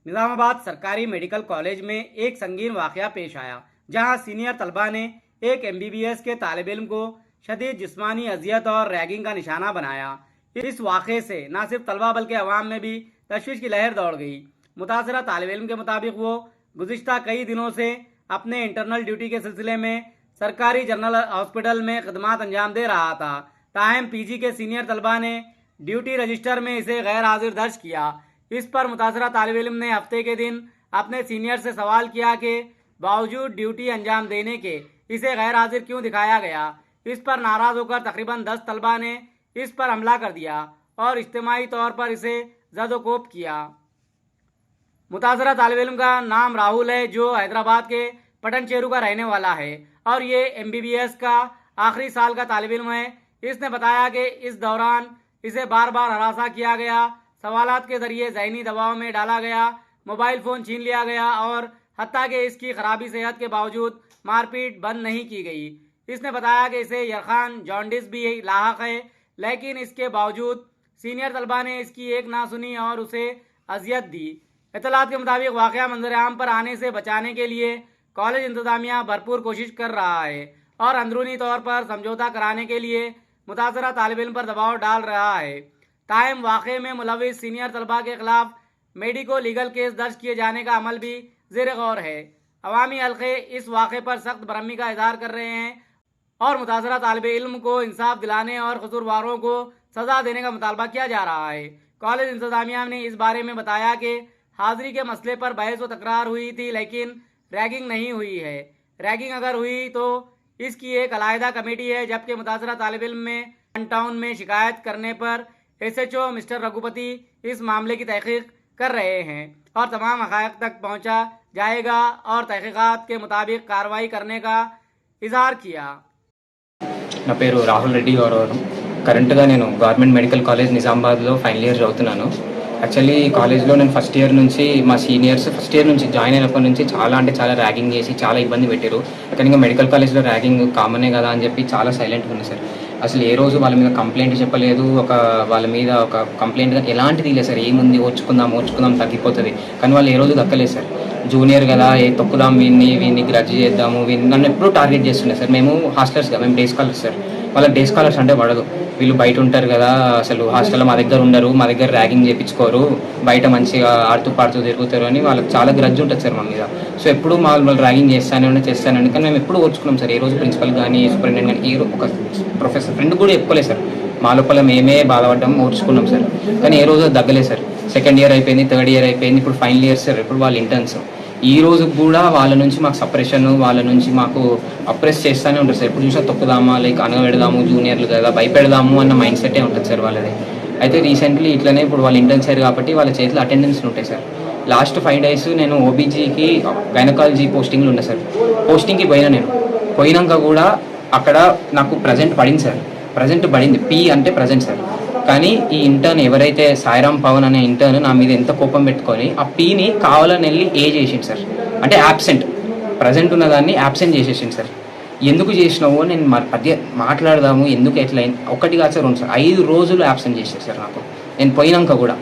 निज़ामाबाद सरकारी medical college में एक संगीन वाक़या पेश आया, जहां सीनियर तलबा ने एक एमबीबीएस के तालिब इल्म को शदीद जिस्मानी अजियत और रैगिंग का निशाना बनाया। इस वाक़े से न सिर्फ तलबा बल्कि अवाम में भी तशवीश की लहर दौड़ गई। मुतासरा तालिब इल्म के मुताबिक वो गुज़िश्ता कई दिनों से अपने इंटरनल ड्यूटी के सिलसिले में सरकारी जनरल हॉस्पिटल में खदमात अंजाम दे रहा था। ताहम पीजी के सीनियर तलबा ने ड्यूटी रजिस्टर में इसे गैर हाजिर दर्ज किया। इस पर मुतासरा तालिब इल्म ने हफ्ते के दिन अपने सीनियर से सवाल किया कि बावजूद ड्यूटी अंजाम देने के इसे गैर हाजिर क्यों दिखाया गया। इस पर नाराज़ होकर तकरीबन 10 तलबा ने इस पर हमला कर दिया और इज्तिमाई तौर पर इसे ज़दोकोब किया। मुतासरा तालिब इल्म का नाम राहुल है, जो हैदराबाद के पटन चेरू का रहने वाला है और ये एमबीबीएस का आखिरी साल का तालिब इल्म है। इसने बताया कि इस दौरान इसे बार बार हरासा किया गया, सवालात के जरिए जहनी दबाव में डाला गया, मोबाइल फ़ोन छीन लिया गया और हत्ता कि इसकी खराबी सेहत के बावजूद मारपीट बंद नहीं की गई। इसने बताया कि इसे यरखान जॉन्डिस भी लाहक है, लेकिन इसके बावजूद सीनियर तलबा ने इसकी एक ना सुनी और उसे अजियत दी। इतलात के मुताबिक वाक़या मंजर आम पर आने से बचाने के लिए कॉलेज इंतज़ामिया भरपूर कोशिश कर रहा है और अंदरूनी तौर पर समझौता कराने के लिए मुतासरा तालिब इल्म पर दबाव डाल रहा है। ताहम वाक़े में मुलविस सीनियर तलबा के खिलाफ मेडिको लीगल केस दर्ज किए जाने का अमल भी ज़ेर गौर है। अवामी हल्के इस वाक़े पर सख्त बरहमी का इज़हार कर रहे हैं और मुतासरा तालिब इल्म को इंसाफ दिलाने और कसूरवारों को सज़ा देने का मुतालबा किया जा रहा है। कॉलेज इंतज़ामिया ने इस बारे में बताया कि हाज़िरी के मसले पर बहस व तकरार हुई थी, लेकिन रैगिंग नहीं हुई है। रैगिंग अगर हुई तो इसकी एक अलहदा कमेटी है, जबकि मुतासरा तालिब इल्म में टाउन में शिकायत करने पर SHO मिस्टर रघुपति इस मामले की तहकीक कर रहे हैं और तमाम हक़ाइक़ तक पहुंचा जाएगा और तहकीकात के मुताबिक कार्रवाई करने का इजहार किया। నా పేరు రాహుల్ రెడ్డి గౌరవరం. కరెంట్గా నేను గవర్నమెంట్ మెడికల్ కాలేజ్ నిజామాబాద్లో ఫైనల్ ఇయర్ చదువుతున్నాను. యాక్చువల్లీ ఈ కాలేజ్లో నేను ఫస్ట్ ఇయర్ నుంచి మా సీనియర్స్ ఫస్ట్ ఇయర్ నుంచి జాయిన్ అయినప్పటి నుంచి చాలా ర్యాగింగ్ చేసి చాలా ఇబ్బంది పెట్టారు. కానీ ఇంకా మెడికల్ కాలేజ్లో ర్యాగింగ్ కామనే కదా అని చెప్పి చాలా సైలెంట్గా ఉంది సార్. అసలు ఏ రోజు వాళ్ళ మీద కంప్లైంట్ చెప్పలేదు, వాళ్ళ మీద ఒక కంప్లైంట్ ఎలాంటిది లేదు సార్. ఏముంది ఓర్చుకుందాం తగ్గిపోతుంది, కానీ వాళ్ళు ఏ రోజు దక్కలేదు సార్. జూనియర్ కదా, తొక్కుదాం వీన్ని గ్రడ్జ్ చేద్దాము, నన్ను ఎప్పుడూ టార్గెట్ చేస్తుండే సారు. మేము హాస్టలర్స్గా, మేము డే స్కాలర్స్ సార్. వాళ్ళకి డే స్కాలర్స్ అంటే పడదు. వీళ్ళు బయట ఉంటారు కదా, అసలు హాస్టల్లో మా దగ్గర ఉండరు, మా దగ్గర ర్యాగింగ్ చేయించుకోరు, బయట మంచిగా ఆడుతూ పాడుతూ తిరుగుతారు అని వాళ్ళకి చాలా గ్రడ్జ్ ఉంటుంది సార్ మా మీద. సో ఎప్పుడు వాళ్ళు ర్యాగింగ్ చేస్తానండి, కానీ మేము ఎప్పుడు ఓర్చుకున్నాం సార్. ఏ రోజు ప్రిన్సిపల్ కానీ సూపరింటెండెంట్ కానీ ఒక ప్రొఫెసర్ ఫ్రెండ్ కూడా చెప్పుకోలేదు సార్. మా లోపల మేమే బాధపడ్డాం, ఓర్చుకున్నాం సార్. కానీ ఏ రోజు తగ్గలేదు సార్. సెకండ్ ఇయర్ అయిపోయింది, థర్డ్ ఇయర్ అయిపోయింది, ఇప్పుడు ఫైనల్ ఇయర్ సార్. ఇప్పుడు వాళ్ళు ఇంటర్న్స్. ఈ రోజు కూడా వాళ్ళ నుంచి మాకు సపరేషన్, వాళ్ళ నుంచి మాకు అప్రెస్ చేస్తూనే ఉంటుంది సార్. ఎప్పుడు చూసినా తొక్కుదామా, లైక్ అనగబెడదాము, జూనియర్లు కదా భయపెడదాము అన్న మైండ్ సెట్టే ఉంటుంది సార్ వాళ్ళది. అయితే రీసెంట్లీ ఇట్లనే ఇప్పుడు వాళ్ళు ఇంటర్న్స్ అయ్యారు కాబట్టి వాళ్ళ చేతిలో అటెండెన్స్లు ఉంటాయి సార్. లాస్ట్ 5 days నేను ఓబీజీకి గైనకాలజీ పోస్టింగ్లు ఉన్నాయి సార్. పోస్టింగ్కి నేను పోయినాక కూడా అక్కడ నాకు ప్రజెంట్ పడింది సార్. ప్రజెంట్ పడింది, పీ అంటే ప్రజెంట్ సార్. కానీ ఈ ఇంటర్న్ ఎవరైతే సాయిరామ్ పవన్ అనే ఇంటర్న్ నా మీద ఎంత కోపం పెట్టుకొని ఆ పీని కావాలని వెళ్ళి చేసింది సార్. అంటే యాబ్సెంట్, ప్రజెంట్ ఉన్నదాన్ని యాబ్సెంట్ చేసేసింది సార్. ఎందుకు చేసినావో నేను మాట్లాడదాము, ఎందుకు ఎట్లా ఒకటి కాదు సార్, 2 సార్ 5 రోజులు యాబ్సెంట్ చేశారు సార్ నాకు. నేను పోయినాక కూడా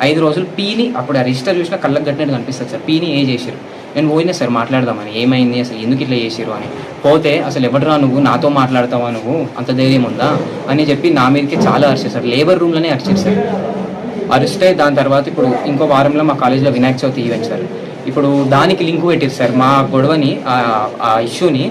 5 రోజులు పీని, అప్పుడు ఆ రిజిస్టర్ చూసినా కళ్ళకు కట్టినట్టు కనిపిస్తుంది సార్. పీని చేశారు. నేను పోయినా సార్ మాట్లాడదామని, ఏమైంది అసలు ఎందుకు ఇట్లా చేసారు అని. పోతే అసలు ఎవడరా నువ్వు, నాతో మాట్లాడతావా నువ్వు, అంత ధైర్యం ఉందా అని చెప్పి నా మీదకి చాలా అరిచారు సార్. లేబర్ రూమ్లోనే అరిచారు సార్. అరిస్తే దాని తర్వాత ఇప్పుడు ఇంకో వారంలో మా కాలేజీలో వినాయక చవితి ఈవెంట్ సార్. ఇప్పుడు దానికి లింక్ పెట్టారు సార్. మా గొడవని, ఆ ఇష్యూని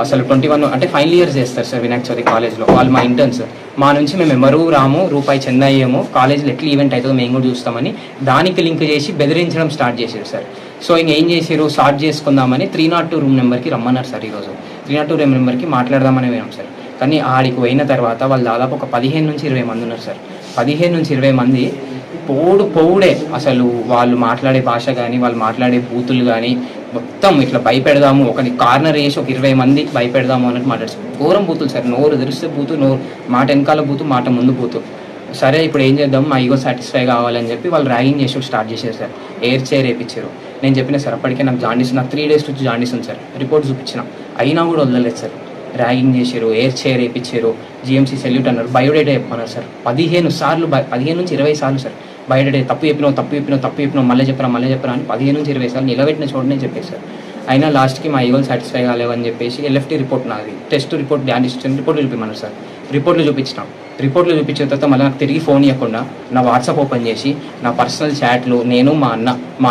అసలు 21 అంటే ఫైనల్ ఇయర్స్ చేస్తారు సార్ వినాయక చవితి కాలేజ్లో. వాళ్ళు మా ఇంటర్న్స్. మా నుంచి మేము ఎవరు రాము, రూపాయి చెంద అయ్యాము, కాలేజీలో ఎట్లా ఈవెంట్ అవుతుందో మేము కూడా చూస్తామని దానికి లింక్ చేసి బెదిరించడం స్టార్ట్ చేశారు సార్. సో ఇంకేం చేసారు, స్టార్ట్ చేసుకుందామని 302 రూమ్ నెంబర్కి రమ్మన్నారు సార్. ఈరోజు 302 రూమ్ నెంబర్కి మాట్లాడదామని పోయాం సార్. కానీ ఆడికి పోయిన తర్వాత వాళ్ళు దాదాపు ఒక 15 నుంచి 20 మంది ఉన్నారు సార్. 15 నుంచి 20 మంది పౌడే అసలు వాళ్ళు మాట్లాడే భాష కానీ, వాళ్ళు మాట్లాడే బూతులు కానీ మొత్తం ఇట్లా భయపెడదాము, ఒక కార్నర్ వేసి ఒక 20 మంది భయపెడదాము అన్నట్టు మాట్లాడుతారు. ఘోరం బూతులు సార్. నోరు తెరిస్తే బూతు, నోరు మాట వెనకాల బూతు, మాట ముందు బూతు. సరే ఇప్పుడు ఏం చేద్దాం, మా ఈగో సాటిస్ఫై కావాలని చెప్పి వాళ్ళు ర్యాగింగ్ చేసి స్టార్ట్ చేశారు సార్. ఎయిర్ చైర్ వేయించారు. నేను చెప్పిన సార్ అప్పటికే నాకు జాండీస్, నాకు 3 days నుంచి జాండీస్ ఉంది సార్. రిపోర్ట్ చూపించిన, అయినా కూడా వదలలేదు సార్. ర్యాగింగ్ చేశారు, ఎయిర్ చైర్ వేయించారు, GMC సెల్యూట్ అన్నారు, బయోడేటా చెప్పన్నారు సార్. 15 సార్లు, 15 నుంచి 20 సార్లు సార్ బయట తప్పు చెప్పినావు మళ్ళీ చెప్పరా అని 15 నుంచి 20 సార్లు నిలబెట్టిన చోటనే చెప్పేశారు. అయినా లాస్ట్కి మా ఈగోలు సాటిస్ఫై కాలేవని చెప్పేసి ఎల్ఎఫ్టీ రిపోర్ట్ నాది టెస్ట్ రిపోర్ట్ డాండిస్టన్ రిపోర్ట్లు చూపిమన్నారు సార్. రిపోర్ట్లు చూపించిన తర్వాత మళ్ళీ నాకు తిరిగి ఫోన్ ఇవ్వకుండా నా వాట్సాప్ ఓపెన్ చేసి నా పర్సనల్ చాట్లు, నేను మా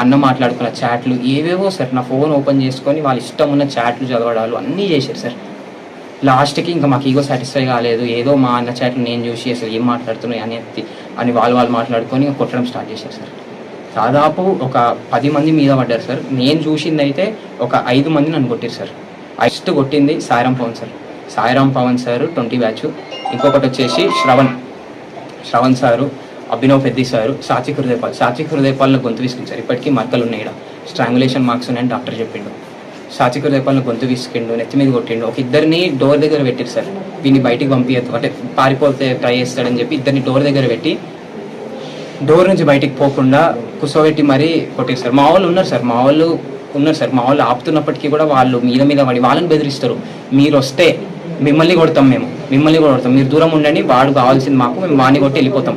అన్న మాట్లాడుకున్న చాట్లు ఏవేవో సార్ నా ఫోన్ ఓపెన్ చేసుకొని వాళ్ళ ఇష్టం ఉన్న చాట్లు చదవడాలు అన్నీ చేశారు సార్. లాస్ట్కి ఇంకా మాకు ఈగో సాటిస్ఫై కాలేదు, ఏదో మా అన్న చాట్లు నేను చూసి అసలు ఏం మాట్లాడుతున్నాయి అని వాళ్ళు మాట్లాడుకొని కొట్టడం స్టార్ట్ చేశారు సార్. దాదాపు ఒక 10 మంది మీద పడ్డారు సార్. నేను చూసింది అయితే ఒక 5 మంది నన్ను కొట్టారు సార్. ఫస్ట్ కొట్టింది సాయిరామ్ పవన్ సార్ 20 బ్యాచ్, ఇంకొకటి వచ్చేసి శ్రవణ్ సారు, అభినవ్ పెద్ది సారు, సాత్విక్ హృదయపాలను గొంతు విసికించారు. ఇప్పటికీ మక్కలు ఉన్నాయి, స్ట్రాంగులేషన్ మార్క్స్ ఉన్నాయని డాక్టర్ చెప్పిండు. సాత్విక్ హృదయపాలను గొంతు విసికిండు, నెత్తి మీద కొట్టిండు. ఒక ఇద్దరిని డోర్ దగ్గర పెట్టారు సార్. వీడిని బయటికి పంపించద్దు అంటే పారిపోతే ట్రై చేస్తాడని చెప్పి ఇద్దరిని డోర్ దగ్గర పెట్టి డోర్ నుంచి బయటికి పోకుండా కూర్చోబెట్టి మరీ కొట్టారు సార్. మా వాళ్ళు ఉన్నారు సార్. మా వాళ్ళు ఆపుతున్నప్పటికీ కూడా వాళ్ళు మీద పడి వాళ్ళని బెదిరిస్తారు. మీరు వస్తే మిమ్మల్ని కొడతాం, మీరు దూరం ఉండండి, వాడు కావాల్సింది మాకు, మేము వాడిని కొట్టి వెళ్ళిపోతాం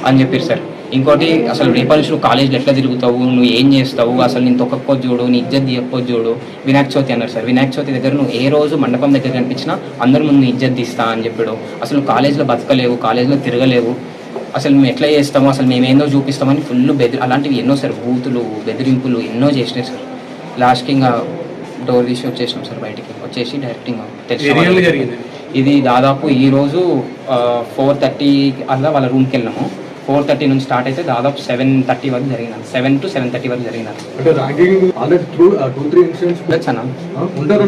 అని చెప్పారు సార్. ఇంకోటి అసలు రేపటి నుంచి నువ్వు కాలేజీలో ఎట్లా తిరుగుతావు, నువ్వు ఏం చేస్తావు, అసలు నేను తొక్కకపోతే చూడు, నీ ఇజ్జత్ తీయకపోతే చూడు. వినాయక చవితి అన్నారు సార్. వినాయక చవితి దగ్గర నువ్వు ఏ రోజు మండపం దగ్గర కనిపించినా అందరి ముందు ఇజ్జత్ తీస్తా అని చెప్పాడు. అసలు నువ్వు కాలేజీలో బతకలేవు, కాలేజీలో తిరగలేవు, అసలు మేము ఎట్లా చేస్తాము, అసలు మేమేందో చూపిస్తామని ఫుల్ అలాంటివి ఎన్నో సార్, బూతులు బెదిరింపులు ఎన్నో చేసినాయి సార్. లాస్ట్కి ఇంకా డోర్ తీసి వచ్చేసినాం సార్. బయటికి వచ్చేసి డైరెక్ట్ ఇంకా ఇది దాదాపు ఈరోజు 4:30 అలా వాళ్ళ రూమ్కి వెళ్ళినాము. 4:30 నుంచి స్టార్ట్ అయితే దాదాపు 7:30 వరకు జరిగినారు. 7 to 7:30 వరకు జరిగినారు. అంటే ర్యాగింగ్ ఆల్రెడీ 2-3 ఇన్సిడెంట్స్ ఉండొచ్చు అన్న. ఉంటారు.